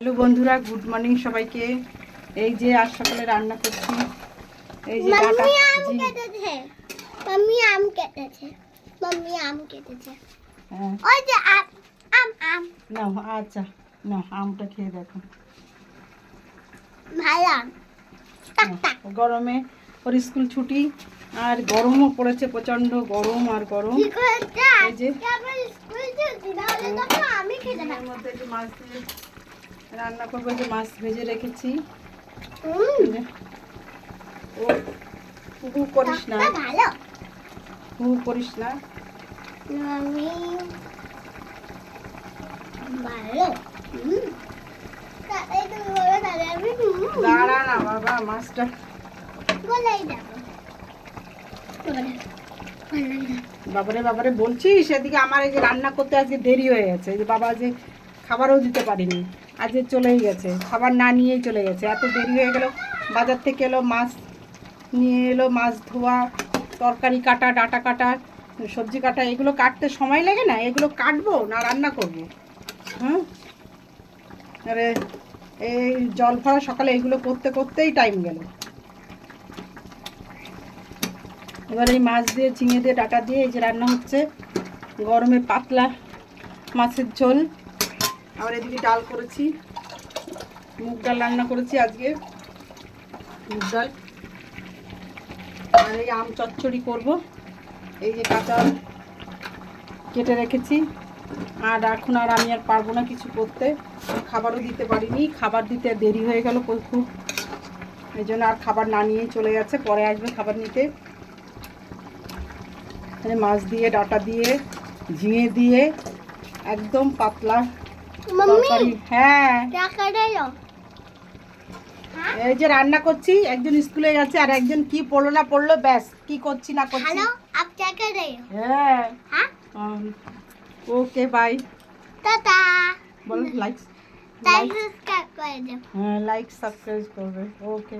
Hello বন্ধুরা, good morning সবাইকে। এই যে আজ সকালে রান্না করছি। এই যে ডাটা মাম্মি আম কেটেছে। হ্যাঁ ওই যে আম নাও, আচ্ছা নাও, আমটা খেয়ে দেখো। ভালো আম। টাক নাও, টাক। গরমে ওর স্কুল ছুটি, আর গরমও পড়েছে, প্রচন্ড গরম আর গরম। ঠিক হয়েছে। এই যে আবার স্কুল ছুটি, তাহলে তখন আমি খেতে এর পারবো। মধ্যে যে মাছ দিয়ে রান্না করবো, যে মাছ ভেজে রেখেছি। এই যে, ও হু করিস না, টকটা ভালো। হু করিস না। মাম্মি ভালো। তাই তুমি বলো, তাহলে আমি দাঁড়া না বাবা, মাছটা গলাই দেবো। বাবারে বাবারে বলছিস, সেদিকে আমার এই যে রান্না করতে আজকে দেরি হয়ে গেছে। এই যে বাবা যে খাবারও দিতে পারিনি, আজকে চলেই গেছে, খাবার না নিয়েই চলে গেছে। এত দেরি হয়ে গেল, বাজার থেকে এলো, মাছ নিয়ে এলো, মাছ ধোয়া, তরকারি কাটা, ডাঁটা কাটা, সবজি কাটা, এগুলো কাটতে সময় লাগে না? এগুলো কাটবো না রান্না করবো? হুম, আরে এই জল ভরা সকালে এগুলো করতে করতেই টাইম গেল। এবার এই মাছ দিয়ে, ঝিঙে দিয়ে, ডাঁটা দিয়ে এই যে রান্না হচ্ছে, গরমে পাতলা মাছের ঝোল। আবার এদিকে ডাল করেছি, মুগ ডাল রান্না করেছি আজকে, মুগ ডাল। আর এই আম চচ্চড়ি করব। এই যে কাঁচা আম কেটে রেখেছি। আর এখন আর আমি আর পারবো না কিছু করতে, খাবারও দিতে পারিনি, খাবার দিতে দেরি হয়ে গেল খুব। এই জন্য আর খাবার না নিয়েই চলে গেছে, পরে আসবে খাবার নিতে। মাছ দিয়ে, ডাঁটা দিয়ে, ঝিঙে দিয়ে একদম পাতলা তরকারি। হ্যাঁ, এই যে রান্না করছি, একজন স্কুলে গেছে আর একজন কি পড়লো না পড়লো, ব্যাস কি করছি না করছি। হ্যাঁ, ওকে বাই, টাটা। বলো লাইক, সাবস্ক্রাইব করে দাও। হ্যাঁ লাইক সাবস্ক্রাইব করবে। ওকে।